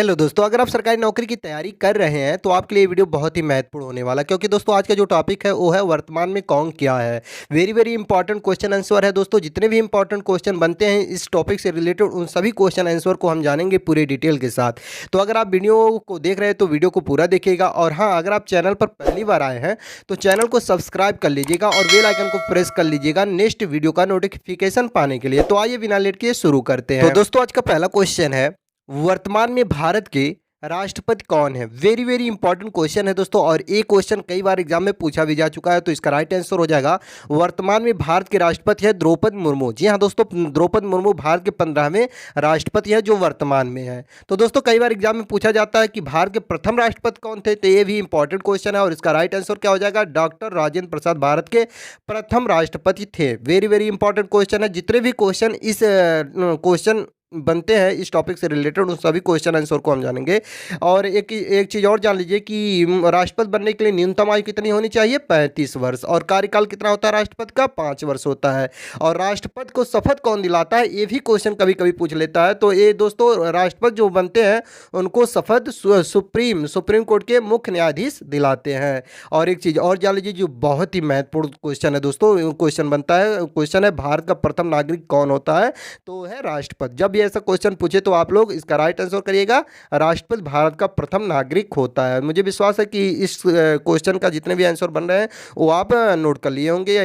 Hello दोस्तों, अगर आप सरकारी नौकरी की तैयारी कर रहे हैं तो आपके लिए ये वीडियो बहुत ही महत्वपूर्ण होने वाला है, क्योंकि दोस्तों आज का जो टॉपिक है वो है वर्तमान में कौन क्या है। Very very important question answer है दोस्तों। जितने भी इंपॉर्टेंट क्वेश्चन बनते हैं इस टॉपिक से रिलेटेड उन सभी क्वेश्चन आंसर को हम जानेंगे पूरे डिटेल के साथ। तो अगर आप वीडियो को देख रहे हैं तो वीडियो को पूरा देखिएगा, और हाँ, अगर आप चैनल पर पहली बार आए हैं तो चैनल को सब्सक्राइब कर लीजिएगा और बेल आइकन को प्रेस कर लीजिएगा नेक्स्ट वीडियो का नोटिफिकेशन पाने के लिए। तो आइए बिना लेट किए शुरू करते हैं। तो दोस्तों आज का पहला क्वेश्चन है, वर्तमान में भारत के राष्ट्रपति कौन है। वेरी वेरी इंपॉर्टेंट क्वेश्चन है दोस्तों, और ये क्वेश्चन कई बार एग्जाम में पूछा भी जा चुका है। तो इसका राइट आंसर हो जाएगा, वर्तमान में भारत के राष्ट्रपति है द्रौपदी मुर्मू। जी हाँ दोस्तों, द्रौपदी मुर्मू भारत के 15वें राष्ट्रपति है जो वर्तमान में है। तो दोस्तों कई बार एग्जाम में पूछा जाता है कि भारत के प्रथम राष्ट्रपति कौन थे, तो ये भी इंपॉर्टेंट क्वेश्चन है, और इसका राइट आंसर क्या हो जाएगा, डॉक्टर राजेंद्र प्रसाद भारत के प्रथम राष्ट्रपति थे। वेरी वेरी इंपॉर्टेंट क्वेश्चन है। जितने भी क्वेश्चन इस क्वेश्चन बनते हैं इस टॉपिक से रिलेटेड उन सभी क्वेश्चन आंसर को हम जानेंगे। और एक चीज़ और जान लीजिए कि राष्ट्रपति बनने के लिए न्यूनतम आयु कितनी होनी चाहिए, 35 वर्ष। और कार्यकाल कितना होता है राष्ट्रपति का, 5 वर्ष होता है। और राष्ट्रपति को शपथ कौन दिलाता है, ये भी क्वेश्चन कभी कभी पूछ लेता है। तो ये दोस्तों राष्ट्रपति जो बनते हैं उनको शपथ सुप्रीम कोर्ट के मुख्य न्यायाधीश दिलाते हैं। और एक चीज़ और जान लीजिए जो बहुत ही महत्वपूर्ण क्वेश्चन है दोस्तों, क्वेश्चन बनता है, क्वेश्चन है भारत का प्रथम नागरिक कौन होता है, तो है राष्ट्रपति। जब ऐसा क्वेश्चन पूछे तो आप लोग इसका राइट आंसर करिएगा, राष्ट्रपति भारत का प्रथम नागरिक होता है। मुझे विश्वास है कि इस क्वेश्चन का जितने भी आंसर बन रहे हैं वो आप नोट कर लिए होंगे या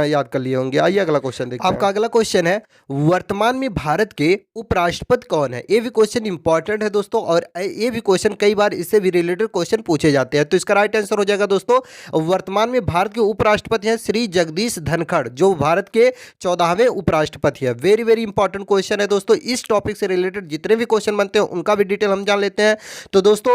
याद कर लिए होंगे। आइए अगला क्वेश्चन देखते हैं। आपका अगला क्वेश्चन है, वर्तमान में भारत के उपराष्ट्रपति कौन है। ये भी क्वेश्चन इंपॉर्टेंट है दोस्तों, और ये भी क्वेश्चन कई बार इससे भी रिलेटेड क्वेश्चन पूछे जाते हैं। तो इसका राइट आंसर हो जाएगा दोस्तों, वर्तमान में भारत के उपराष्ट्रपति हैं श्री जगदीश धनखड़, जो भारत के 14वें उपराष्ट्रपति है। वेरी वेरी इंपॉर्टेंट क्वेश्चन है दोस्तों। इस टॉपिक से रिलेटेड जितने भी क्वेश्चन बनते हैं उनका भी डिटेल हम जान लेते हैं। तो दोस्तों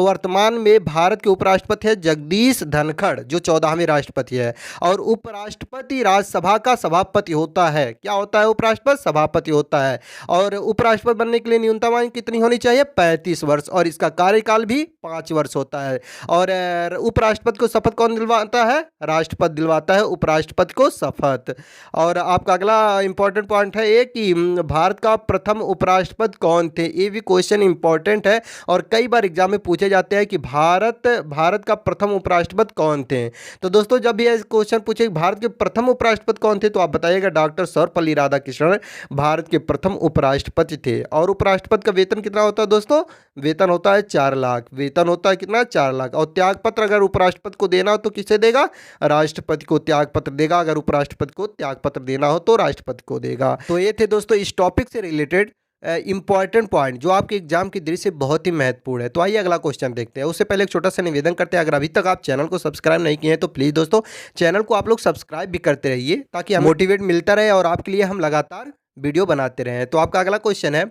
वर्तमान में भारत के उपराष्ट्रपति है जगदीश धनखड़, जो 14वें राष्ट्रपति है। और उपराष्ट्रपति राज्यसभा का सभापति होता है। क्या होता है, उपराष्ट्रपति सभापति होता है। और उपराष्ट्रपति बनने के लिए न्यूनतम आयु कितनी होनी चाहिए, 35 वर्ष। और इसका कार्यकाल भी 5 वर्ष होता है। और उपराष्ट्रपति को शपथ कौन दिलवाता है, राष्ट्रपति दिलवाता है उपराष्ट्रपति को शपथ। और आपका अगला इंपॉर्टेंट पॉइंट है ये कि भारत का प्रथम उपराष्ट्रपति कौन थे। ये भी क्वेश्चन इंपॉर्टेंट है और कई बार एग्जाम में पूछे जाते हैं कि भारत का प्रथम उपराष्ट्रपति कौन थे। तो दोस्तों जब ये क्वेश्चन पूछे भारत के प्रथम उपराष्ट्रपति कौन थे, तो आप बताइएगा डॉक्टर सर्वपल्ली राधाकृष्णन भारत के प्रथम उपराष्ट्रपति थे। और उपराष्ट्रपति का वेतन कितना होता है दोस्तों, वेतन होता है 4 लाख। वेतन होता है कितना, 4 लाख। और त्यागपत्र अगर उपराष्ट्रपति को देना हो तो किसे देगा, राष्ट्रपति को त्यागपत्र देगा। अगर उपराष्ट्रपति को त्यागपत्र देना हो तो राष्ट्रपति को देगा। तो ये थे दोस्तों इस टॉपिक से रिलेटेड इंपॉर्टेंट पॉइंट जो आपके एग्जाम की दृष्टि से बहुत ही महत्वपूर्ण है। तो आइए अगला क्वेश्चन देखते हैं। उससे पहले एक छोटा सा निवेदन करते हैं, अगर अभी तक आप चैनल को सब्सक्राइब नहीं किए हैं तो प्लीज़ दोस्तों चैनल को आप लोग सब्सक्राइब भी करते रहिए, ताकि हमें मोटिवेट मिलता रहे और आपके लिए हम लगातार वीडियो बनाते रहें। तो आपका अगला क्वेश्चन है,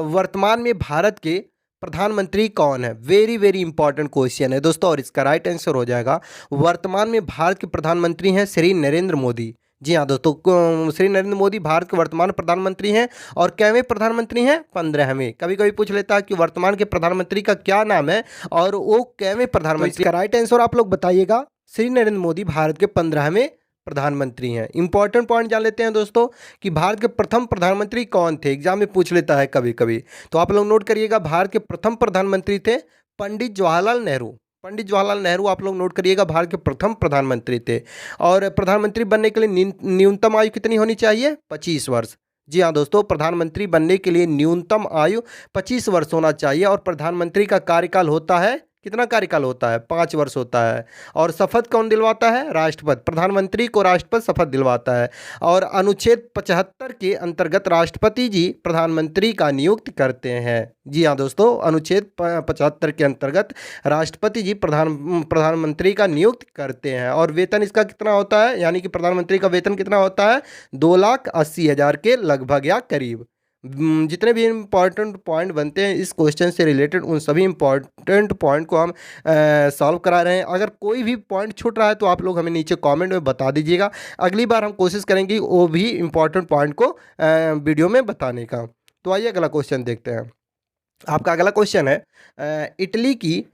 वर्तमान में भारत के प्रधानमंत्री कौन है। वेरी वेरी इंपॉर्टेंट क्वेश्चन है दोस्तों, और इसका राइट आंसर हो जाएगा, वर्तमान में भारत के प्रधानमंत्री हैं श्री नरेंद्र मोदी। जी हाँ दोस्तों, श्री नरेंद्र मोदी भारत के वर्तमान प्रधानमंत्री हैं। और कैवें प्रधानमंत्री हैं, 15वें। कभी कभी पूछ लेता है कि वर्तमान के प्रधानमंत्री का क्या नाम है और वो कैवें प्रधानमंत्री। का राइट आंसर आप लोग बताइएगा, श्री नरेंद्र मोदी भारत के 15वें प्रधानमंत्री हैं। इंपॉर्टेंट पॉइंट जान लेते हैं दोस्तों कि भारत के प्रथम प्रधानमंत्री कौन थे, एग्जाम में पूछ लेता है कभी कभी। तो आप लोग नोट करिएगा, भारत के प्रथम प्रधानमंत्री थे पंडित जवाहरलाल नेहरू। पंडित जवाहरलाल नेहरू आप लोग नोट करिएगा, भारत के प्रथम प्रधानमंत्री थे। और प्रधानमंत्री बनने के लिए न्यूनतम आयु कितनी होनी चाहिए, 25 वर्ष। जी हाँ दोस्तों, प्रधानमंत्री बनने के लिए न्यूनतम आयु 25 वर्ष होना चाहिए। और प्रधानमंत्री का कार्यकाल होता है, कितना कार्यकाल होता है, 5 वर्ष होता है। और शपथ कौन दिलवाता है, राष्ट्रपति। प्रधानमंत्री को राष्ट्रपति शपथ दिलवाता है। और अनुच्छेद 75 के अंतर्गत राष्ट्रपति जी प्रधानमंत्री का नियुक्त करते हैं। जी हाँ दोस्तों, अनुच्छेद 75 के अंतर्गत राष्ट्रपति जी प्रधानमंत्री का नियुक्त करते हैं। और वेतन इसका कितना होता है, यानी कि प्रधानमंत्री का वेतन कितना होता है, 2,80,000 के लगभग या करीब। जितने भी इम्पॉर्टेंट पॉइंट बनते हैं इस क्वेश्चन से रिलेटेड उन सभी इम्पॉर्टेंट पॉइंट को हम सॉल्व करा रहे हैं। अगर कोई भी पॉइंट छूट रहा है तो आप लोग हमें नीचे कमेंट में बता दीजिएगा। अगली बार हम कोशिश करेंगे वो भी इम्पॉर्टेंट पॉइंट को वीडियो में बताने का। तो आइए अगला क्वेश्चन देखते हैं। आपका अगला क्वेश्चन है, इटली की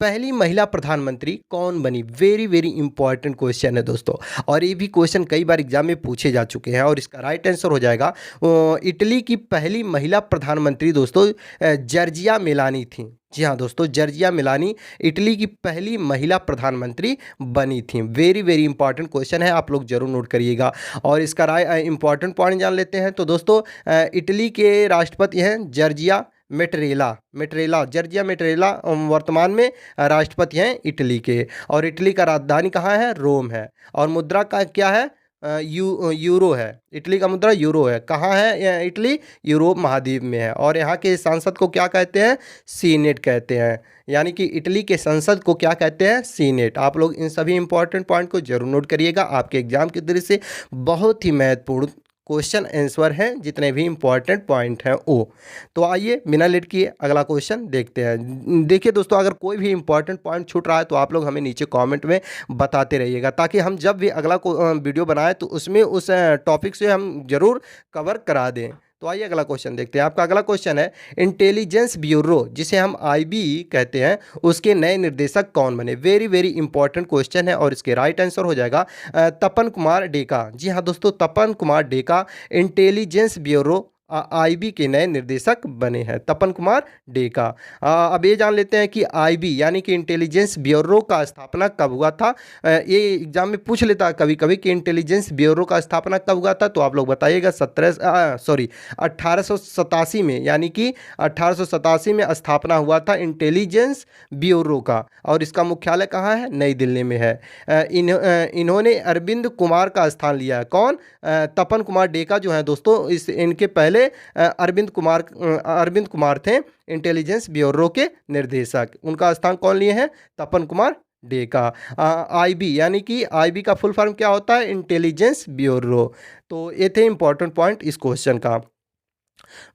पहली महिला प्रधानमंत्री कौन बनी? वेरी वेरी इंपॉर्टेंट क्वेश्चन है दोस्तों, और ये भी क्वेश्चन कई बार एग्जाम में पूछे जा चुके हैं। और इसका राइट आंसर हो जाएगा इटली की पहली महिला प्रधानमंत्री दोस्तों जर्जिया मेलानी थी। जी हाँ दोस्तों, जर्जिया मेलानी इटली की पहली महिला प्रधानमंत्री बनी थी। वेरी वेरी इंपॉर्टेंट क्वेश्चन है, आप लोग जरूर नोट करिएगा। और इसका इंपॉर्टेंट पॉइंट जान लेते हैं। तो दोस्तों इटली के राष्ट्रपति हैं जर्जिया मेट्रेला जर्जिया मेट्रेला वर्तमान में राष्ट्रपति हैं इटली के। और इटली का राजधानी कहाँ है? रोम है। और मुद्रा का क्या है? यूरो है। इटली का मुद्रा यूरो है। कहाँ है इटली? यूरोप महाद्वीप में है। और यहाँ के सांसद को क्या कहते हैं? सीनेट कहते हैं। यानी कि इटली के संसद को क्या कहते हैं? सीनेट। आप लोग इन सभी इंपॉर्टेंट पॉइंट को जरूर नोट करिएगा, आपके एग्जाम की दृष्टि से बहुत ही महत्वपूर्ण क्वेश्चन आंसर हैं जितने भी इंपॉर्टेंट पॉइंट हैं वो। तो आइए बिना लेट किए अगला क्वेश्चन देखते हैं। देखिए दोस्तों, अगर कोई भी इंपॉर्टेंट पॉइंट छूट रहा है तो आप लोग हमें नीचे कमेंट में बताते रहिएगा, ताकि हम जब भी अगला वीडियो बनाएं तो उसमें उस टॉपिक से हम जरूर कवर करा दें। तो आइए अगला क्वेश्चन देखते हैं। आपका अगला क्वेश्चन है, इंटेलिजेंस ब्यूरो जिसे हम आईबी कहते हैं उसके नए निर्देशक कौन बने? वेरी वेरी इंपॉर्टेंट क्वेश्चन है, और इसके राइट आंसर हो जाएगा तपन कुमार डेका। जी हाँ दोस्तों, Tapan Kumar Deka intelligence bureau IB के नए निर्देशक बने हैं, तपन कुमार डेका। अब ये जान लेते हैं कि आईबी यानी कि इंटेलिजेंस ब्यूरो का स्थापना कब हुआ था। ये एग्जाम में पूछ लेता है कभी कभी कि इंटेलिजेंस ब्यूरो का स्थापना कब हुआ था, तो आप लोग बताइएगा 1887 में, यानी कि 1887 में स्थापना हुआ था इंटेलिजेंस ब्यूरो का। और इसका मुख्यालय कहाँ है? नई दिल्ली में है। इन्होंने अरविंद कुमार का स्थान लिया है। कौन? तपन कुमार डेका जो है दोस्तों, इनके पहले अरविंद कुमार थे इंटेलिजेंस ब्यूरो के निर्देशक। उनका स्थान कौन लिए हैं? तपन कुमार डेका। आईबी यानी कि आईबी का फुल फॉर्म क्या होता है? Intelligence bureau. तो ये थे इंपॉर्टेंट पॉइंट इस क्वेश्चन का।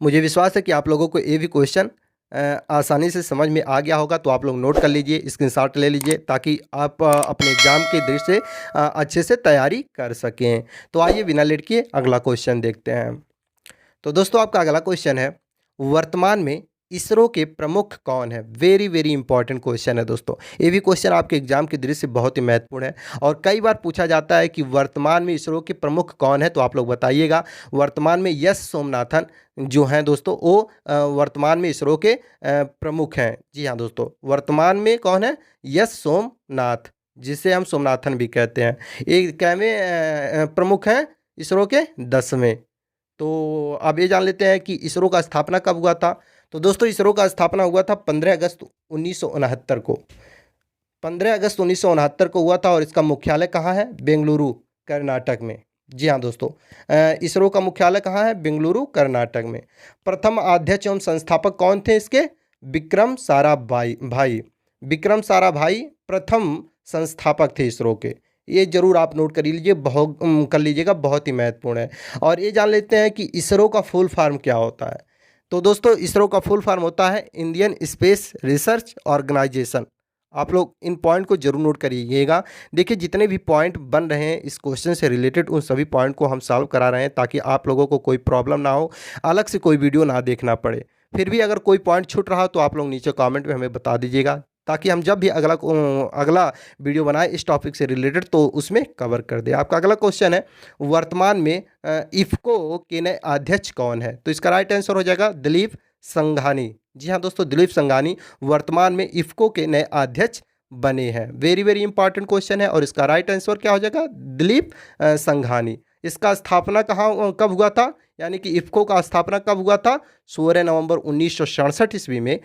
मुझे विश्वास है कि आप लोगों को ये भी क्वेश्चन आसानी से समझ में आ गया होगा। तो आप लोग नोट कर लीजिए, स्क्रीनशॉट ले लीजिए, ताकि आप अपने एग्जाम के दृष्टि से अच्छे से तैयारी कर सकें। तो आइए बिना लेट किए अगला क्वेश्चन देखते हैं। तो दोस्तों आपका अगला क्वेश्चन है, वर्तमान में इसरो के प्रमुख कौन है? वेरी वेरी इंपॉर्टेंट क्वेश्चन है दोस्तों। ये भी क्वेश्चन आपके एग्जाम की दृष्टि से बहुत ही महत्वपूर्ण है, और कई बार पूछा जाता है कि वर्तमान में इसरो के प्रमुख कौन है। तो आप लोग बताइएगा। वर्तमान में यस सोमनाथन जो हैं दोस्तों, वो वर्तमान में इसरो के प्रमुख हैं। जी हाँ दोस्तों, वर्तमान में कौन है? यस सोमनाथ, जिसे हम सोमनाथन भी कहते हैं। ये कैवें प्रमुख हैं? इसरो के 10वें। तो अब ये जान लेते हैं कि इसरो का स्थापना कब हुआ था। तो दोस्तों इसरो का स्थापना हुआ था 15 अगस्त 1969 को। 15 अगस्त 1969 को हुआ था, और इसका मुख्यालय कहाँ है? बेंगलुरु, कर्नाटक में। जी हाँ दोस्तों, इसरो का मुख्यालय कहाँ है? बेंगलुरु, कर्नाटक में। प्रथम अध्यक्ष एवं संस्थापक कौन थे इसके? विक्रम साराभाई विक्रम साराभाई प्रथम संस्थापक थे इसरो के। ये जरूर आप नोट कर लीजिए, कर लीजिएगा, बहुत ही महत्वपूर्ण है। और ये जान लेते हैं कि इसरो का फुल फॉर्म क्या होता है। तो दोस्तों इसरो का फुल फॉर्म होता है इंडियन स्पेस रिसर्च ऑर्गेनाइजेशन। आप लोग इन पॉइंट को जरूर नोट करिएगा। देखिए जितने भी पॉइंट बन रहे हैं इस क्वेश्चन से रिलेटेड, उन सभी पॉइंट को हम सॉल्व करा रहे हैं, ताकि आप लोगों को कोई प्रॉब्लम ना हो, अलग से कोई वीडियो ना देखना पड़े। फिर भी अगर कोई पॉइंट छूट रहा तो आप लोग नीचे कमेंट में हमें बता दीजिएगा, ताकि हम जब भी अगला वीडियो बनाए इस टॉपिक से रिलेटेड तो उसमें कवर कर दे। आपका अगला क्वेश्चन है, वर्तमान में इफ्को के नए अध्यक्ष कौन है? तो इसका राइट आंसर हो जाएगा दिलीप संघानी। जी हाँ दोस्तों, दिलीप संघानी वर्तमान में इफ्को के नए अध्यक्ष बने हैं। वेरी वेरी इंपॉर्टेंट क्वेश्चन है, और इसका राइट आंसर क्या हो जाएगा? दिलीप संघानी। इसका स्थापना कब हुआ था, यानी कि इफ्को का स्थापना कब हुआ था? 16 नवंबर 1967 ईस्वी में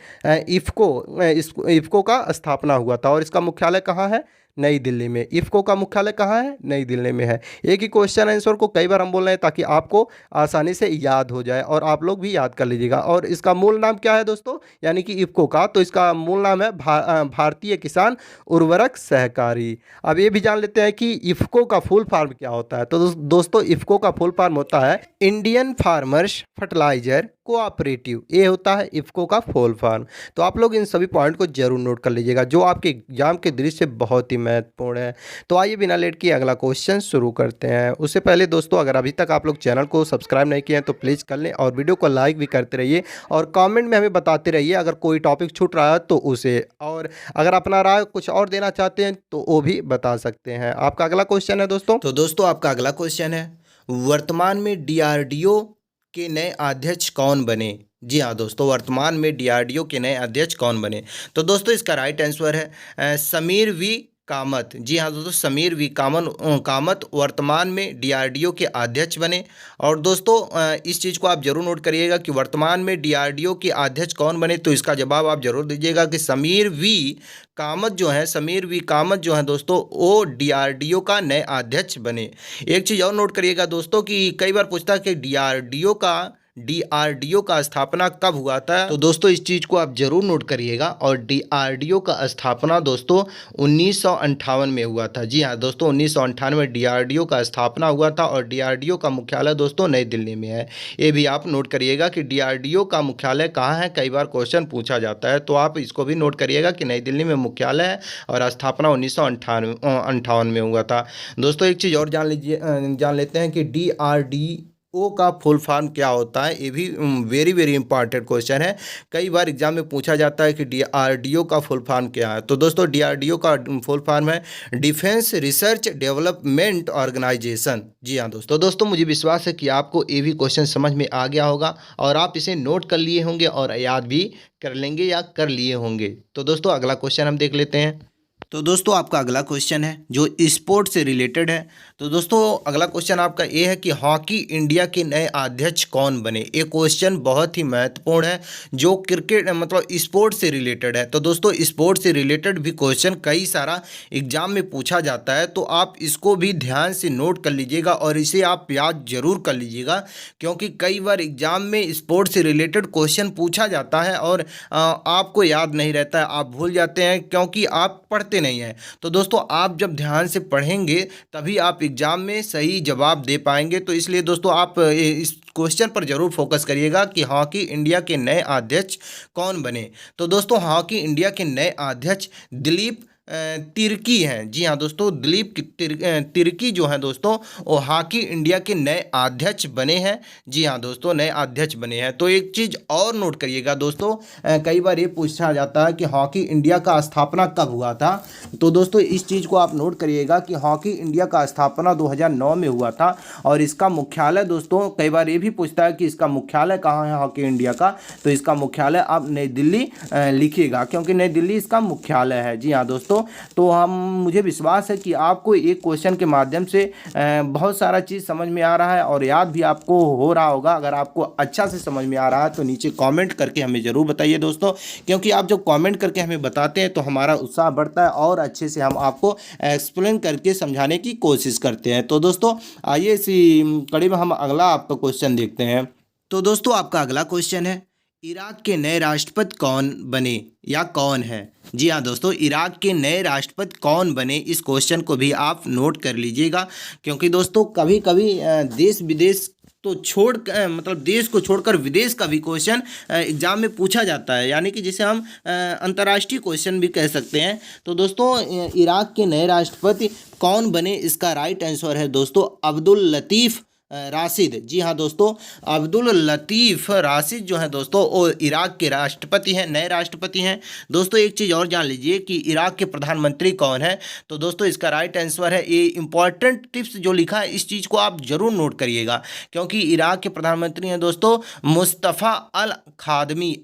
इफ्को का स्थापना हुआ था। और इसका मुख्यालय कहाँ है? नई दिल्ली में। इफ्को का मुख्यालय कहाँ है? नई दिल्ली में है। एक ही क्वेश्चन आंसर को कई बार हम बोल रहे हैं, ताकि आपको आसानी से याद हो जाए, और आप लोग भी याद कर लीजिएगा। और इसका मूल नाम क्या है दोस्तों, यानी कि इफ्को का? तो इसका मूल नाम है भारतीय किसान उर्वरक सहकारी। अब ये भी जान लेते हैं कि इफ्को का फुल फॉर्म क्या होता है। तो दोस्तों इफ्को का फुल फॉर्म होता है इंडियन फार्मर्स फर्टिलाइजर कोऑपरेटिव, ये होता है इफ़को का फुल फॉर्म। तो आप लोग इन सभी पॉइंट को जरूर नोट कर लीजिएगा जो आपके एग्जाम के दृष्टि से बहुत ही महत्वपूर्ण है। तो आइए बिना लेट किए अगला क्वेश्चन शुरू करते हैं। उससे पहले दोस्तों, अगर अभी तक आप लोग चैनल को सब्सक्राइब नहीं किए हैं तो प्लीज़ कर लें और वीडियो को लाइक भी करते रहिए और कमेंट में हमें बताते रहिए अगर कोई टॉपिक छूट रहा है तो उसे, और अगर अपना राय कुछ और देना चाहते हैं तो वो भी बता सकते हैं। आपका अगला क्वेश्चन है दोस्तों, तो दोस्तों आपका अगला क्वेश्चन है, वर्तमान में डीआरडीओ के नए अध्यक्ष कौन बने? जी हाँ दोस्तों, वर्तमान में डीआरडीओ के नए अध्यक्ष कौन बने? तो दोस्तों इसका राइट आंसर है समीर वी कामत। जी हाँ दोस्तों, समीर वी कामत वर्तमान में डीआरडीओ के अध्यक्ष बने। और दोस्तों इस चीज़ को आप जरूर नोट करिएगा कि वर्तमान में डीआरडीओ के अध्यक्ष कौन बने, तो इसका जवाब आप जरूर दीजिएगा कि समीर वी कामत जो है दोस्तों वो डीआरडीओ का नए अध्यक्ष बने। एक चीज़ और नोट करिएगा दोस्तों कि कई बार पूछता है कि डीआरडीओ का स्थापना कब हुआ था, तो दोस्तों इस चीज़ को आप जरूर नोट करिएगा। और डीआरडीओ का स्थापना दोस्तों 1958 में हुआ था। जी हाँ दोस्तों, 1998 में डीआरडीओ का स्थापना हुआ था और डीआरडीओ का मुख्यालय दोस्तों नई दिल्ली में है। ये भी आप नोट करिएगा कि डीआरडीओ का मुख्यालय कहाँ है, कई बार क्वेश्चन पूछा जाता है, तो आप इसको भी नोट करिएगा कि नई दिल्ली में मुख्यालय है और स्थापना 1958 में हुआ था। दोस्तों एक चीज़ और जान लेते हैं कि डीआरडीओ का फुल फॉर्म क्या होता है। ये भी वेरी वेरी इंपॉर्टेंट क्वेश्चन है, कई बार एग्जाम में पूछा जाता है कि डीआरडीओ का फुल फॉर्म क्या है। तो दोस्तों डीआरडीओ का फुल फॉर्म है डिफेंस रिसर्च डेवलपमेंट ऑर्गेनाइजेशन। जी हाँ दोस्तों मुझे विश्वास है कि आपको ये भी क्वेश्चन समझ में आ गया होगा और आप इसे नोट कर लिए होंगे और याद भी कर लेंगे या कर लिए होंगे। तो दोस्तों अगला क्वेश्चन हम देख लेते हैं। तो दोस्तों आपका अगला क्वेश्चन है जो स्पोर्ट से रिलेटेड है। तो दोस्तों अगला क्वेश्चन आपका ये है कि हॉकी इंडिया के नए अध्यक्ष कौन बने? ये क्वेश्चन बहुत ही महत्वपूर्ण है जो क्रिकेट मतलब स्पोर्ट से रिलेटेड है। तो दोस्तों स्पोर्ट से रिलेटेड भी क्वेश्चन कई सारा एग्जाम में पूछा जाता है, तो आप इसको भी ध्यान से नोट कर लीजिएगा और इसे आप याद जरूर कर लीजिएगा, क्योंकि कई बार एग्जाम में स्पोर्ट से रिलेटेड क्वेश्चन पूछा जाता है और आपको याद नहीं रहता है, आप भूल जाते हैं क्योंकि आप पढ़ते नहीं है। तो दोस्तों आप जब ध्यान से पढ़ेंगे तभी आप एग्जाम में सही जवाब दे पाएंगे। तो इसलिए दोस्तों आप इस क्वेश्चन पर जरूर फोकस करिएगा कि हॉकी इंडिया के नए अध्यक्ष कौन बने। तो दोस्तों हॉकी इंडिया के नए अध्यक्ष दिलीप तिर्की हैं। जी हाँ दोस्तों, दिलीप तिर्की जो है दोस्तों वो हॉकी इंडिया के नए अध्यक्ष बने हैं। जी हाँ दोस्तों, नए अध्यक्ष बने हैं। तो एक चीज़ और नोट करिएगा दोस्तों, कई बार ये पूछा जाता है कि हॉकी इंडिया का स्थापना कब हुआ था। तो दोस्तों इस चीज़ को आप नोट करिएगा कि हॉकी इंडिया का स्थापना 2009 में हुआ था और इसका मुख्यालय दोस्तों, कई बार ये भी पूछता है कि इसका मुख्यालय कहाँ है हॉकी इंडिया का, तो इसका मुख्यालय आप नई दिल्ली लिखिएगा क्योंकि नई दिल्ली इसका मुख्यालय है। जी हाँ दोस्तों, तो मुझे विश्वास है कि आपको एक क्वेश्चन के माध्यम से बहुत सारा चीज़ समझ में आ रहा है और याद भी आपको हो रहा होगा। अगर आपको अच्छा से समझ में आ रहा है तो नीचे कमेंट करके हमें ज़रूर बताइए दोस्तों, क्योंकि आप जब कमेंट करके हमें बताते हैं तो हमारा उत्साह बढ़ता है और अच्छे से हम आपको एक्सप्लेन करके समझाने की कोशिश करते हैं। तो दोस्तों आइए इसी कड़ी में हम अगला आपका क्वेश्चन देखते हैं। तो दोस्तों आपका अगला क्वेश्चन है इराक के नए राष्ट्रपति कौन बने या कौन है? जी हाँ दोस्तों, इराक के नए राष्ट्रपति कौन बने, इस क्वेश्चन को भी आप नोट कर लीजिएगा, क्योंकि दोस्तों कभी कभी देश विदेश तो मतलब देश को छोड़कर विदेश का भी क्वेश्चन एग्जाम में पूछा जाता है, यानी कि जिसे हम अंतर्राष्ट्रीय क्वेश्चन भी कह सकते हैं। तो दोस्तों इराक के नए राष्ट्रपति कौन बने, इसका राइट आंसर है दोस्तों अब्दुल लतीफ़ राशिद। जी हाँ दोस्तों, अब्दुल लतीफ़ राशिद जो है दोस्तों वो इराक के राष्ट्रपति हैं, नए राष्ट्रपति हैं। दोस्तों एक चीज़ और जान लीजिए कि इराक के प्रधानमंत्री कौन है। तो दोस्तों इसका राइट आंसर है, ये इंपॉर्टेंट टिप्स जो लिखा है इस चीज़ को आप जरूर नोट करिएगा, क्योंकि इराक के प्रधानमंत्री हैं दोस्तों मुस्तफ़ा अल खादमी।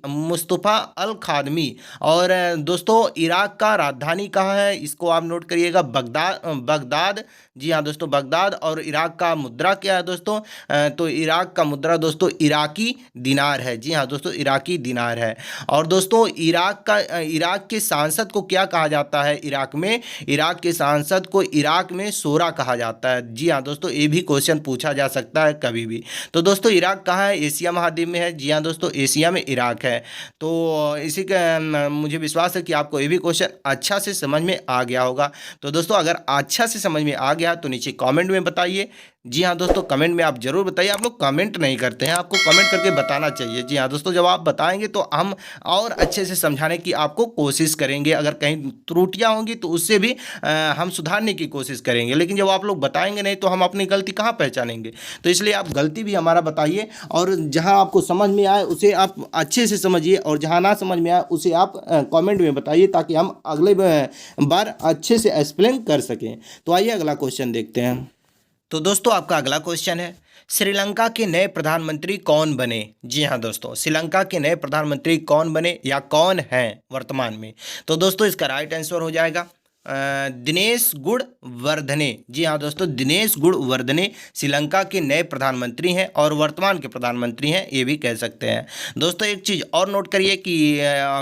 और दोस्तों इराक का राजधानी कहाँ है, इसको आप नोट करिएगा, बगदाद। जी हाँ दोस्तों, बगदाद। और इराक का मुद्रा क्या है दोस्तों? तो इराक का मुद्रा दोस्तों इराकी दिनार है। जी हाँ दोस्तों, इराकी दिनार है। और दोस्तों इराक के सांसद को क्या कहा जाता है? इराक के सांसद को इराक में शोरा कहा जाता है। जी हाँ दोस्तों, ये भी क्वेश्चन पूछा जा सकता है कभी भी। तो दोस्तों इराक कहाँ है? एशिया महाद्वीप में है। जी हाँ दोस्तों, एशिया में इराक है। तो इसी का मुझे विश्वास है कि आपको ये भी क्वेश्चन अच्छा से समझ में आ गया होगा। तो दोस्तों अगर अच्छा से समझ में आ गया तो नीचे कमेंट में बताइए। जी हाँ दोस्तों, कमेंट में आप जरूर बताइए। आप लोग कमेंट नहीं करते हैं, आपको कमेंट करके बताना चाहिए। जी हाँ दोस्तों, जब आप बताएंगे तो हम और अच्छे से समझाने की आपको कोशिश करेंगे। अगर कहीं त्रुटियां होंगी तो उससे भी हम सुधारने की कोशिश करेंगे। लेकिन जब आप लोग बताएंगे नहीं तो हम अपनी गलती कहाँ पहचानेंगे। तो इसलिए आप गलती भी हमारा बताइए, और जहाँ आपको समझ में आए उसे आप अच्छे से समझिए, और जहाँ ना समझ में आए उसे आप कमेंट में बताइए, ताकि हम अगले बार अच्छे से एक्सप्लेन कर सकें। तो आइए अगला क्वेश्चन देखते हैं। तो दोस्तों आपका अगला क्वेश्चन है, श्रीलंका के नए प्रधानमंत्री कौन बने। जी हाँ दोस्तों, श्रीलंका के नए प्रधानमंत्री कौन बने या कौन हैं वर्तमान में। तो दोस्तों इसका राइट आंसर हो जाएगा दिनेश गुणवर्धने। जी हाँ दोस्तों, दिनेश गुणवर्धने श्रीलंका के नए प्रधानमंत्री हैं और वर्तमान के प्रधानमंत्री हैं, ये भी कह सकते हैं। दोस्तों एक चीज़ और नोट करिए कि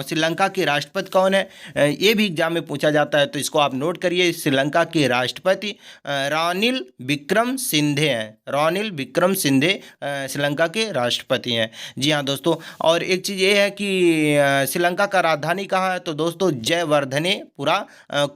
श्रीलंका के राष्ट्रपति कौन है, ये भी एग्जाम में पूछा जाता है, तो इसको आप नोट करिए। श्रीलंका के राष्ट्रपति रानिल विक्रमसिंघे हैं। रानिल विक्रमसिंघे श्रीलंका के राष्ट्रपति हैं। जी हाँ दोस्तों, और एक चीज़ ये है कि श्रीलंका का राजधानी कहाँ है, तो दोस्तों जयवर्धनेपुरा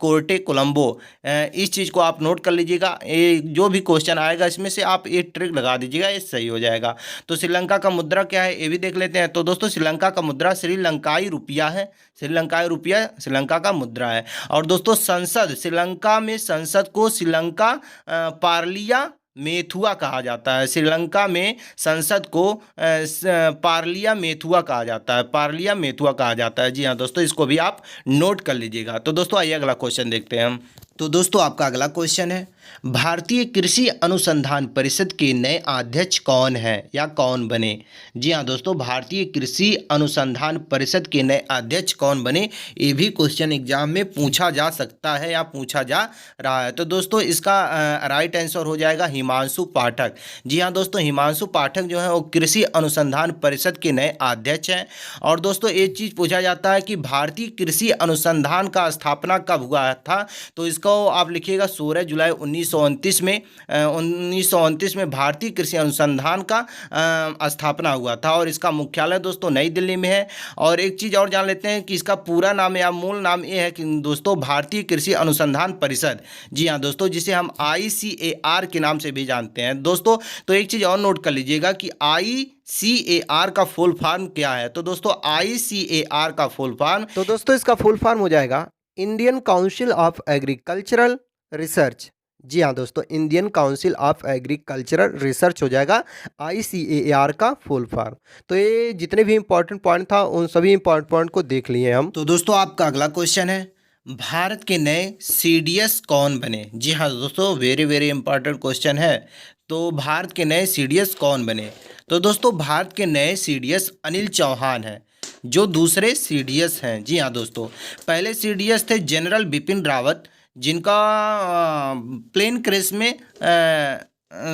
कोर्टे कोलंबो। इस चीज़ को आप नोट कर लीजिएगा। ये जो भी क्वेश्चन आएगा इसमें से आप एक ट्रिक लगा दीजिएगा, ये सही हो जाएगा। तो श्रीलंका का मुद्रा क्या है ये भी देख लेते हैं। तो दोस्तों श्रीलंका का मुद्रा श्रीलंकाई रुपया है। श्रीलंकाई रुपया श्रीलंका का मुद्रा है। और दोस्तों संसद, श्रीलंका में संसद को श्रीलंका पार्लिया मेथुआ कहा जाता है। श्रीलंका में संसद को पार्लिया मेथुआ कहा जाता है। पार्लिया मेथुआ कहा जाता है। जी हाँ दोस्तों, इसको भी आप नोट कर लीजिएगा। तो दोस्तों आइए अगला क्वेश्चन देखते हैं हम। तो दोस्तों आपका अगला क्वेश्चन है, भारतीय कृषि अनुसंधान परिषद के नए अध्यक्ष कौन है या कौन बने। जी हाँ दोस्तों, भारतीय कृषि अनुसंधान परिषद के नए अध्यक्ष कौन बने, ये भी क्वेश्चन एग्जाम में पूछा जा सकता है या पूछा जा रहा है। तो दोस्तों इसका राइट आंसर हो जाएगा हिमांशु पाठक। जी हाँ दोस्तों, हिमांशु पाठक जो है वो कृषि अनुसंधान परिषद के नए अध्यक्ष हैं। और दोस्तों एक चीज़ पूछा जाता है कि भारतीय कृषि अनुसंधान का स्थापना कब हुआ था, तो इसको आप लिखिएगा 16 जुलाई 1929 में 1929 में भारतीय कृषि अनुसंधान का स्थापना हुआ था। और इसका मुख्यालय दोस्तों नई दिल्ली में है। और एक चीज़ और जान लेते हैं कि इसका पूरा नाम या मूल नाम ये है कि दोस्तों भारतीय कृषि अनुसंधान परिषद। जी हाँ दोस्तों, जिसे हम ICAR के नाम से भी जानते हैं दोस्तों। तो एक चीज़ और नोट कर लीजिएगा कि ICAR का फुल फॉर्म क्या है। तो दोस्तों ICAR का फुल फॉर्म, तो दोस्तों इसका फुल फॉर्म हो जाएगा Indian council of agricultural research. जी हाँ दोस्तों, Indian council of agricultural research हो जाएगा ICAR का फुल फॉर्म। तो ये जितने भी इंपॉर्टेंट पॉइंट था उन सभी इंपॉर्टेंट पॉइंट को देख लिए हम। तो दोस्तों आपका अगला क्वेश्चन है, भारत के नए CDS कौन बने। जी हाँ दोस्तों, वेरी वेरी इंपॉर्टेंट क्वेश्चन है। तो भारत के नए CDS कौन बने। तो दोस्तों भारत के नए CDS अनिल चौहान हैं, जो दूसरे CDS हैं। जी हाँ दोस्तों, पहले CDS थे जनरल बिपिन रावत, जिनका प्लेन क्रैश में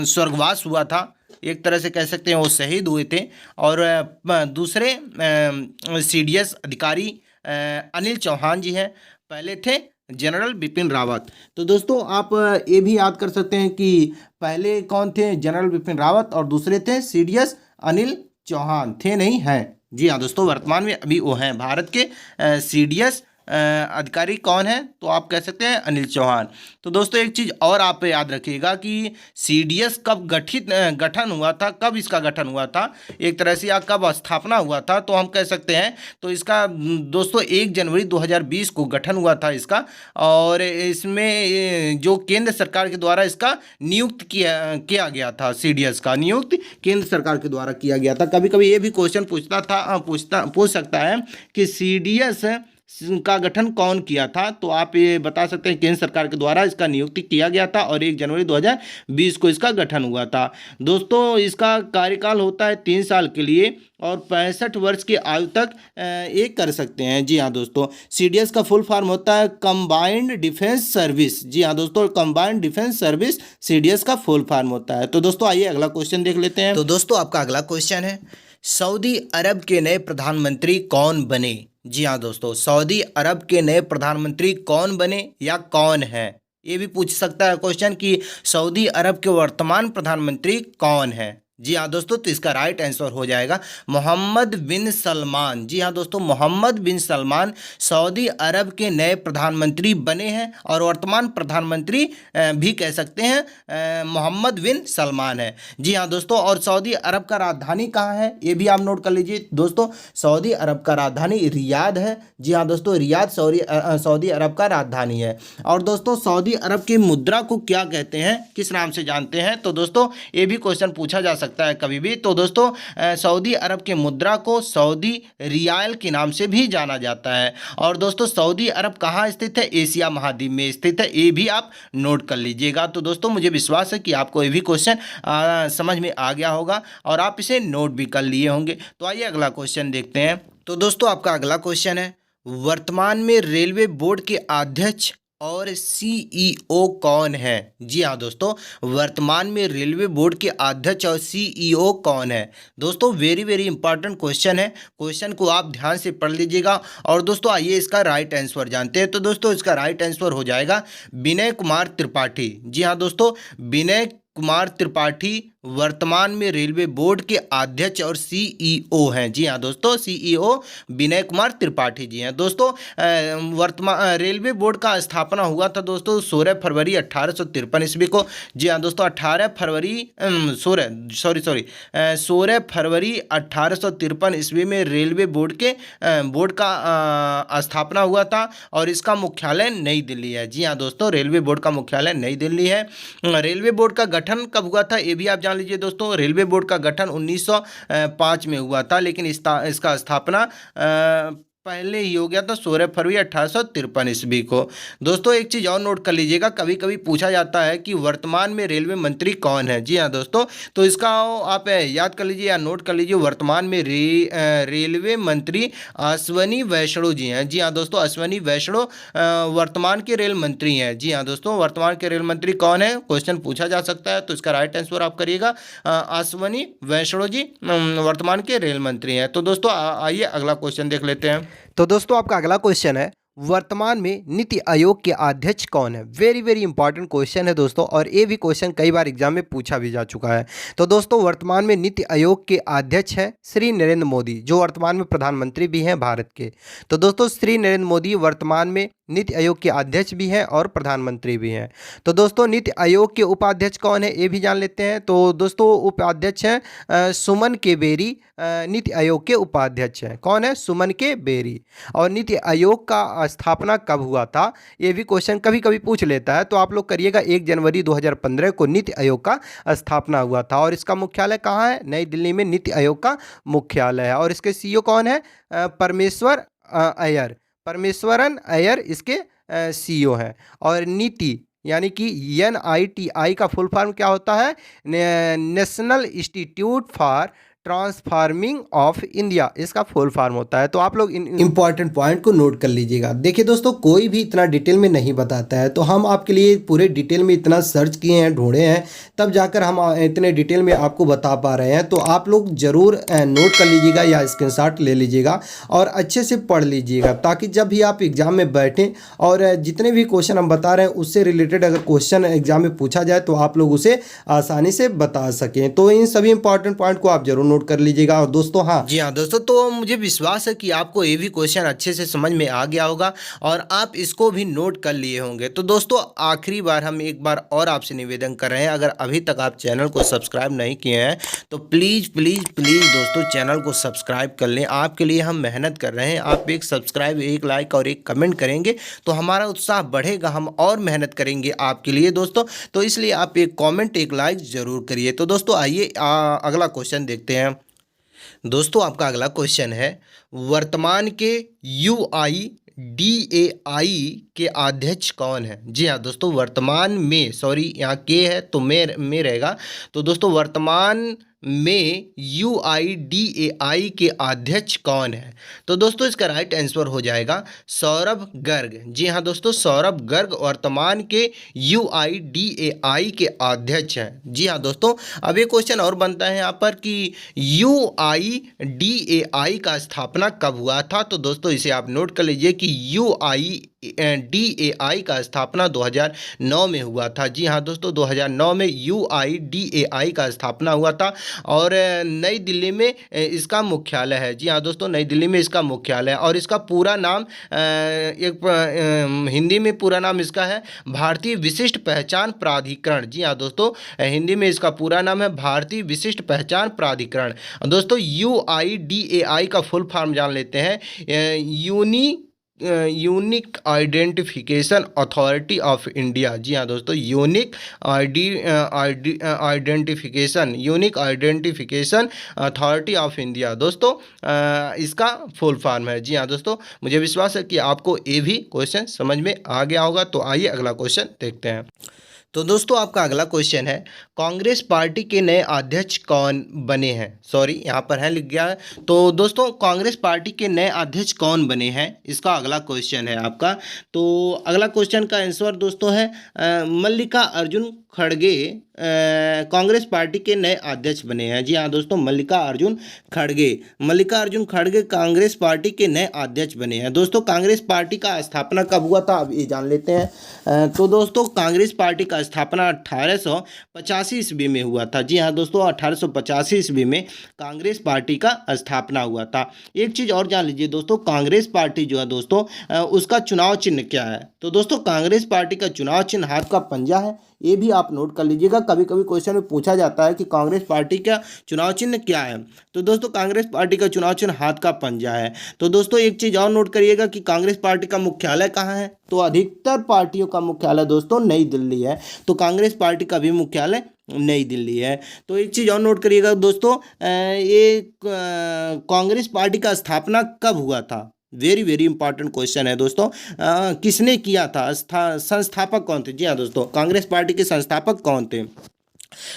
स्वर्गवास हुआ था। एक तरह से कह सकते हैं वो शहीद हुए थे। और दूसरे CDS अधिकारी अनिल चौहान जी हैं, पहले थे जनरल बिपिन रावत। तो दोस्तों आप ये भी याद कर सकते हैं कि पहले कौन थे, जनरल बिपिन रावत, और दूसरे थे CDS अनिल चौहान। थे नहीं, हैं। जी हाँ दोस्तों, वर्तमान में अभी वो हैं भारत के CDS अधिकारी कौन है, तो आप कह सकते हैं अनिल चौहान। तो दोस्तों एक चीज़ और आप याद रखिएगा कि CDS कब गठन हुआ था, कब इसका गठन हुआ था एक तरह से, या कब स्थापना हुआ था, तो हम कह सकते हैं तो इसका दोस्तों 1 जनवरी 2020 को गठन हुआ था इसका। और इसमें जो केंद्र सरकार के द्वारा इसका नियुक्त किया गया था, CDS का नियुक्त केंद्र सरकार के द्वारा किया गया था। कभी कभी ये भी क्वेश्चन पूछ सकता है कि CDS का गठन कौन किया था, तो आप ये बता सकते हैं केंद्र सरकार के द्वारा इसका नियुक्ति किया गया था और 1 जनवरी 2020 को इसका गठन हुआ था। दोस्तों इसका कार्यकाल होता है 3 साल के लिए और 65 वर्ष की आयु तक ये कर सकते हैं। जी हाँ दोस्तों, CDS का फुल फॉर्म होता है कंबाइंड डिफेंस सर्विस। जी हाँ दोस्तों, कंबाइंड डिफेंस सर्विस CDS का फुल फॉर्म होता है। तो दोस्तों आइए अगला क्वेश्चन देख लेते हैं। तो दोस्तों आपका अगला क्वेश्चन है, सऊदी अरब के नए प्रधानमंत्री कौन बने। जी हाँ दोस्तों, सऊदी अरब के नए प्रधानमंत्री कौन बने या कौन है, ये भी पूछ सकता है क्वेश्चन कि सऊदी अरब के वर्तमान प्रधानमंत्री कौन है। जी हाँ दोस्तों, तो इसका राइट आंसर हो जाएगा मोहम्मद बिन सलमान। जी हाँ दोस्तों, मोहम्मद बिन सलमान सऊदी अरब के नए प्रधानमंत्री बने हैं और वर्तमान प्रधानमंत्री भी कह सकते हैं मोहम्मद बिन सलमान है। जी हाँ दोस्तों, और सऊदी अरब का राजधानी कहाँ है ये भी आप नोट कर लीजिए दोस्तों। सऊदी अरब का राजधानी रियाद है। जी हाँ दोस्तों, रियाद सऊदी अरब का राजधानी है। और दोस्तों सऊदी अरब की मुद्रा को क्या कहते हैं, किस नाम से जानते हैं, तो दोस्तों ये भी क्वेश्चन पूछा जा सकता है कभी भी। तो दोस्तों सऊदी अरब के मुद्रा को सऊदी रियाल के नाम से भी जाना जाता है। और दोस्तों सऊदी अरब कहाँ स्थित है, एशिया महाद्वीप में स्थित है, ये भी आप नोट कर लीजिएगा। तो दोस्तों मुझे विश्वास है कि आपको ये भी क्वेश्चन समझ में आ गया होगा और आप इसे नोट भी कर लिए होंगे। तो आइए अगला क्वेश्चन देखते हैं। तो दोस्तों आपका अगला क्वेश्चन है, वर्तमान में रेलवे बोर्ड के अध्यक्ष और सीईओ कौन है। जी हाँ दोस्तों, वर्तमान में रेलवे बोर्ड के अध्यक्ष और सीईओ कौन है। दोस्तों वेरी वेरी इंपॉर्टेंट क्वेश्चन है, क्वेश्चन को आप ध्यान से पढ़ लीजिएगा। और दोस्तों आइए इसका राइट आंसर जानते हैं। तो दोस्तों इसका राइट आंसर हो जाएगा विनय कुमार त्रिपाठी। जी हाँ दोस्तों, विनय कुमार त्रिपाठी वर्तमान में रेलवे बोर्ड के अध्यक्ष और सीईओ हैं। जी हाँ दोस्तों, सीईओ विनय कुमार त्रिपाठी जी हैं। दोस्तों वर्तमान रेलवे बोर्ड का स्थापना हुआ था दोस्तों 16 फरवरी 1853 ईस्वी को। जी हाँ दोस्तों, 16 फरवरी 1853 ईस्वी में रेलवे बोर्ड का स्थापना हुआ था और इसका मुख्यालय नई दिल्ली है। जी हाँ दोस्तों, रेलवे बोर्ड का मुख्यालय नई दिल्ली है। रेलवे बोर्ड का गठन कब हुआ था ये भी आप जान लीजिए दोस्तों। रेलवे बोर्ड का गठन 1905 में हुआ था, लेकिन इसका स्थापना पहले ही हो गया था 16 फरवरी 1853 ईस्वी को। दोस्तों एक चीज़ और नोट कर लीजिएगा, कभी कभी पूछा जाता है कि वर्तमान में रेलवे मंत्री कौन है। जी हाँ दोस्तों, तो इसका आप याद कर लीजिए या नोट कर लीजिए, वर्तमान में रेलवे मंत्री अश्वनी वैष्णो जी हैं। जी हाँ दोस्तों, अश्वनी वैष्णो वर्तमान के रेल मंत्री हैं। जी हाँ दोस्तों, वर्तमान के रेल मंत्री कौन है, क्वेश्चन पूछा जा सकता है। तो इसका राइट आंसर आप करिएगा अश्वनी वैष्णो जी वर्तमान के रेल मंत्री हैं। तो दोस्तों आइए अगला क्वेश्चन देख लेते हैं। तो दोस्तों आपका अगला क्वेश्चन है, वर्तमान में नीति आयोग के अध्यक्ष कौन है। वेरी वेरी इंपॉर्टेंट क्वेश्चन है दोस्तों, और ये भी क्वेश्चन कई बार एग्जाम में पूछा भी जा चुका है। तो दोस्तों वर्तमान में नीति आयोग के अध्यक्ष हैं श्री नरेंद्र मोदी, जो वर्तमान में प्रधानमंत्री भी हैं भारत के। तो दोस्तों श्री नरेंद्र मोदी वर्तमान में नीति आयोग के अध्यक्ष भी हैं और प्रधानमंत्री भी हैं। तो दोस्तों नीति आयोग के उपाध्यक्ष कौन है ये भी जान लेते हैं। तो दोस्तों उपाध्यक्ष हैं सुमन के बेरी, नीति आयोग के उपाध्यक्ष हैं। कौन है, सुमन के बेरी। और नीति आयोग का स्थापना कब हुआ था ये भी क्वेश्चन कभी कभी पूछ लेता है। तो आप लोग करिएगा 1 जनवरी 2015 को नीति आयोग का स्थापना हुआ था और इसका मुख्यालय कहाँ है, नई दिल्ली में नीति आयोग का मुख्यालय है। और इसके सीईओ कौन है, परमेश्वरन अय्यर इसके सीईओ हैं। और नीति यानी कि NITI का फुल फॉर्म क्या होता है, national institute for transforming of India, इसका फुल फॉर्म होता है। तो आप लोग इंपॉर्टेंट पॉइंट को नोट कर लीजिएगा। देखिए दोस्तों कोई भी इतना डिटेल में नहीं बताता है, तो हम आपके लिए पूरे डिटेल में इतना सर्च किए हैं, ढूंढे हैं, तब जाकर हम इतने डिटेल में आपको बता पा रहे हैं। तो आप लोग ज़रूर नोट कर लीजिएगा या स्क्रीनशॉट ले लीजिएगा और अच्छे से पढ़ लीजिएगा, ताकि जब भी आप एग्जाम में बैठें और जितने भी क्वेश्चन हम बता रहे हैं उससे रिलेटेड अगर क्वेश्चन एग्जाम में पूछा जाए तो आप लोग उसे आसानी से बता सकें। तो इन सभी इंपॉर्टेंट पॉइंट को आप जरूर नोट कर लीजिएगा। और दोस्तों हाँ जी हाँ दोस्तों, तो मुझे विश्वास है कि आपको ये भी क्वेश्चन अच्छे से समझ में आ गया होगा और आप इसको भी नोट कर लिए होंगे। तो दोस्तों आखिरी बार हम एक बार और आपसे निवेदन कर रहे हैं, अगर अभी तक आप चैनल को सब्सक्राइब नहीं किए हैं तो प्लीज़ प्लीज़ प्लीज़ दोस्तों चैनल को सब्सक्राइब कर लें। आपके लिए हम मेहनत कर रहे हैं, आप एक सब्सक्राइब, एक लाइक और एक कमेंट करेंगे तो हमारा उत्साह बढ़ेगा, हम और मेहनत करेंगे आपके लिए दोस्तों। तो इसलिए आप एक कॉमेंट, एक लाइक ज़रूर करिए। तो दोस्तों आइए अगला क्वेश्चन देखते हैं। दोस्तों आपका अगला क्वेश्चन है, वर्तमान के UIDAI के अध्यक्ष कौन है। जी हाँ दोस्तों, वर्तमान में, सॉरी यहाँ के है तो में रहेगा। तो दोस्तों वर्तमान में UIDAI के अध्यक्ष कौन है। तो दोस्तों इसका राइट आंसर हो जाएगा सौरभ गर्ग। जी हाँ दोस्तों, सौरभ गर्ग वर्तमान के UIDAI के अध्यक्ष हैं। जी हाँ दोस्तों, अब एक क्वेश्चन और बनता है यहाँ पर कि UIDAI का स्थापना कब हुआ था। तो दोस्तों इसे आप नोट कर लीजिए कि UIDAI का स्थापना 2009 में हुआ था। जी हाँ दोस्तों, 2009 में UIDAI का स्थापना हुआ था और नई दिल्ली में इसका मुख्यालय है। जी हाँ दोस्तों, नई दिल्ली में इसका मुख्यालय है और इसका पूरा नाम हिंदी में पूरा नाम इसका है भारतीय विशिष्ट पहचान प्राधिकरण। जी हाँ दोस्तों, हिंदी में इसका पूरा नाम है भारतीय विशिष्ट पहचान प्राधिकरण। दोस्तों UIDAI का फुल फॉर्म जान लेते हैं। Unique identification authority of India. जी हाँ दोस्तों, unique identification authority of India दोस्तों, इसका फुल फॉर्म है। जी हाँ दोस्तों, मुझे विश्वास है कि आपको ये भी क्वेश्चन समझ में आ गया होगा। तो आइए अगला क्वेश्चन देखते हैं। तो दोस्तों आपका अगला क्वेश्चन है, कांग्रेस पार्टी के नए अध्यक्ष कौन बने हैं? सॉरी, यहाँ पर है लिख गया है। तो दोस्तों कांग्रेस पार्टी के नए अध्यक्ष कौन बने हैं, इसका अगला क्वेश्चन है आपका। तो अगला क्वेश्चन का आंसर दोस्तों है मल्लिका अर्जुन खड़गे कांग्रेस पार्टी के नए अध्यक्ष बने हैं। जी हाँ दोस्तों, मल्लिका अर्जुन खड़गे कांग्रेस पार्टी के नए अध्यक्ष बने हैं। दोस्तों कांग्रेस पार्टी का स्थापना कब हुआ था, अब ये जान लेते हैं। तो दोस्तों कांग्रेस पार्टी का स्थापना 1885 ईस्वी में हुआ था। जी हाँ दोस्तों, 1885 ईस्वी में कांग्रेस पार्टी का स्थापना हुआ था। एक चीज़ और जान लीजिए दोस्तों, कांग्रेस पार्टी जो है दोस्तों उसका चुनाव चिन्ह क्या है? तो दोस्तों कांग्रेस पार्टी का चुनाव चिन्ह हाथ का पंजा है। ये भी आप नोट कर लीजिएगा, कभी कभी क्वेश्चन में पूछा जाता है कि कांग्रेस पार्टी का चुनाव चिन्ह क्या है। तो दोस्तों कांग्रेस पार्टी का चुनाव चिन्ह हाथ का पंजा है। तो दोस्तों एक चीज़ और नोट करिएगा कि कांग्रेस पार्टी का मुख्यालय कहाँ है? तो अधिकतर पार्टियों का मुख्यालय दोस्तों नई दिल्ली है, तो कांग्रेस पार्टी का भी मुख्यालय नई दिल्ली है। तो एक चीज़ और नोट करिएगा दोस्तों, ये कांग्रेस पार्टी का स्थापना कब हुआ था? वेरी वेरी इंपॉर्टेंट क्वेश्चन है दोस्तों। किसने किया था? संस्थापक कौन थे? जी हाँ दोस्तों, कांग्रेस पार्टी के संस्थापक कौन थे?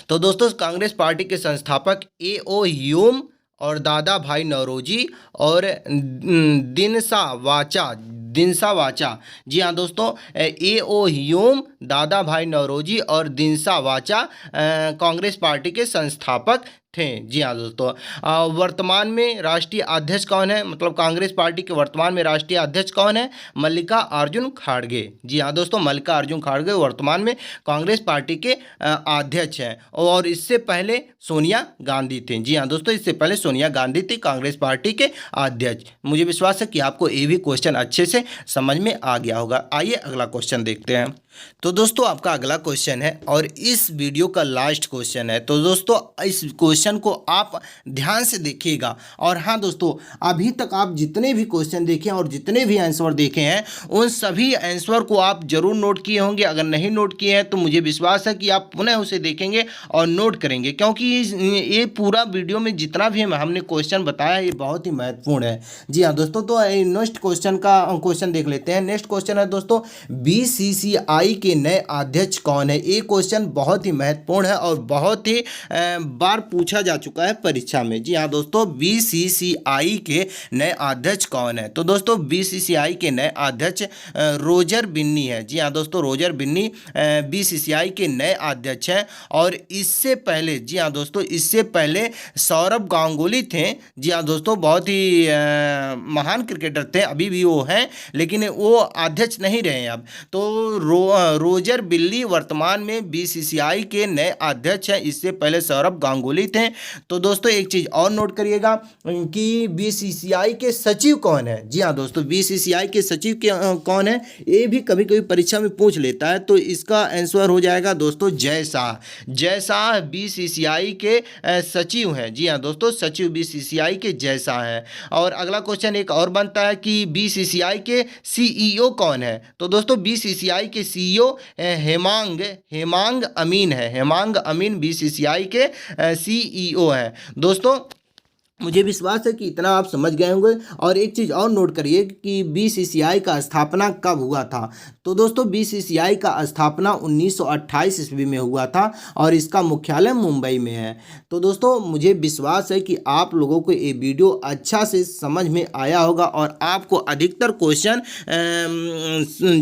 तो दोस्तों कांग्रेस पार्टी के संस्थापक A.O. ह्यूम और दादा भाई नौरोजी और दिनसा वाचा। जी हाँ दोस्तों, A.O. ह्यूम, दादा भाई नौरोजी और दिनसा वाचा कांग्रेस पार्टी के संस्थापक थे। जी हाँ दोस्तों, वर्तमान में राष्ट्रीय अध्यक्ष कौन है? मतलब कांग्रेस पार्टी के वर्तमान में राष्ट्रीय अध्यक्ष कौन है? मल्लिका अर्जुन खड़गे। जी हाँ दोस्तों, मल्लिका अर्जुन खड़गे वर्तमान में कांग्रेस पार्टी के अध्यक्ष हैं और इससे पहले सोनिया गांधी थी। जी हाँ दोस्तों, इससे पहले सोनिया गांधी थी कांग्रेस पार्टी के अध्यक्ष। मुझे विश्वास है कि आपको ये भी क्वेश्चन अच्छे से समझ में आ गया होगा। आइए अगला क्वेश्चन देखते हैं। तो दोस्तों आपका अगला क्वेश्चन है और इस वीडियो का लास्ट क्वेश्चन है। तो दोस्तों इस क्वेश्चन को आप ध्यान से देखिएगा। और हाँ दोस्तों, अभी तक आप जितने भी क्वेश्चन देखे और जितने भी आंसर देखे हैं उन सभी आंसर को आप जरूर नोट किए होंगे। अगर नहीं नोट किए हैं तो मुझे विश्वास है कि आप पुनः उसे देखेंगे और नोट करेंगे, क्योंकि ये पूरा वीडियो में जितना भी हमने क्वेश्चन बताया ये बहुत ही महत्वपूर्ण है। जी हाँ दोस्तों, तो नेक्स्ट क्वेश्चन देख लेते हैं। नेक्स्ट क्वेश्चन है दोस्तों, BCCI के नए अध्यक्ष कौन है? ये क्वेश्चन बहुत ही महत्वपूर्ण है और बहुत ही बार पूछा जा चुका है परीक्षा में। जी हाँ दोस्तों, BCCI के नए अध्यक्ष कौन है? तो दोस्तों BCCI के नए अध्यक्ष रोजर बिन्नी है। जी हाँ दोस्तों, रोजर बिन्नी BCCI के नए अध्यक्ष हैं। और इससे पहले, जी हाँ दोस्तों, इससे पहले सौरभ गांगुली थे। जी हाँ दोस्तों, बहुत ही महान क्रिकेटर थे, अभी भी वो हैं, लेकिन वो अध्यक्ष नहीं रहे अब। तो रोजर बिन्नी वर्तमान में BCCI के नए अध्यक्ष हैं, इससे पहले सौरभ गांगुली थे। तो दोस्तों एक चीज़ और नोट करिएगा कि BCCI के सचिव कौन है? जी हाँ दोस्तों, BCCI के सचिव कौन है, ये भी कभी कभी परीक्षा में पूछ लेता है। तो इसका आंसर हो जाएगा दोस्तों जय शाह BCCI के सचिव हैं। जी हाँ दोस्तों, सचिव BCCI के जय शाह हैं। और अगला क्वेश्चन एक और बनता है कि BCCI के CEO कौन है? तो दोस्तों BCCI के CEO हेमांग अमीन है। हेमांग अमीन BCCI के CEO हैं। दोस्तों मुझे विश्वास है कि इतना आप समझ गए होंगे। और एक चीज़ और नोट करिए कि BCCI का स्थापना कब हुआ था? तो दोस्तों BCCI का स्थापना 1928 ईस्वी में हुआ था और इसका मुख्यालय मुंबई में है। तो दोस्तों मुझे विश्वास है कि आप लोगों को ये वीडियो अच्छा से समझ में आया होगा और आपको अधिकतर क्वेश्चन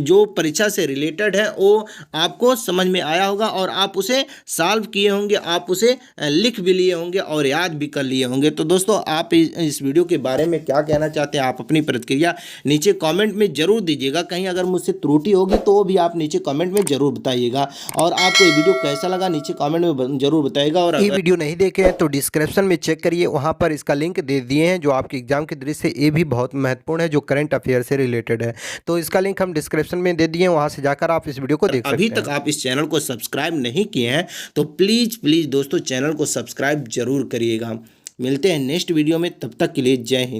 जो परीक्षा से रिलेटेड है वो आपको समझ में आया होगा और आप उसे सॉल्व किए होंगे, आप उसे लिख भी लिए होंगे और याद भी कर लिए होंगे। तो दोस्तों दोस्तों आप इस वीडियो के बारे में क्या कहना चाहते हैं, आप अपनी प्रतिक्रिया नीचे कमेंट में जरूर दीजिएगा। कहीं अगर मुझसे त्रुटि होगी तो वो भी आप नीचे कमेंट में जरूर बताइएगा। और आपको ये वीडियो कैसा लगा नीचे कमेंट में जरूर बताइएगा। और ये वीडियो नहीं देखे हैं तो डिस्क्रिप्शन में चेक करिए, वहाँ पर इसका लिंक दे दिए हैं जो आपके एग्जाम के दृष्टि से ये भी बहुत महत्वपूर्ण है, जो करंट अफेयर से रिलेटेड है। तो इसका लिंक हम डिस्क्रिप्शन में दे दिए हैं, वहाँ से जाकर आप इस वीडियो को देख सकते हैं। अभी तक आप इस चैनल को सब्सक्राइब नहीं किए हैं तो प्लीज़ दोस्तों चैनल को सब्सक्राइब जरूर करिएगा। मिलते हैं नेक्स्ट वीडियो में, तब तक के लिए जय हिंद।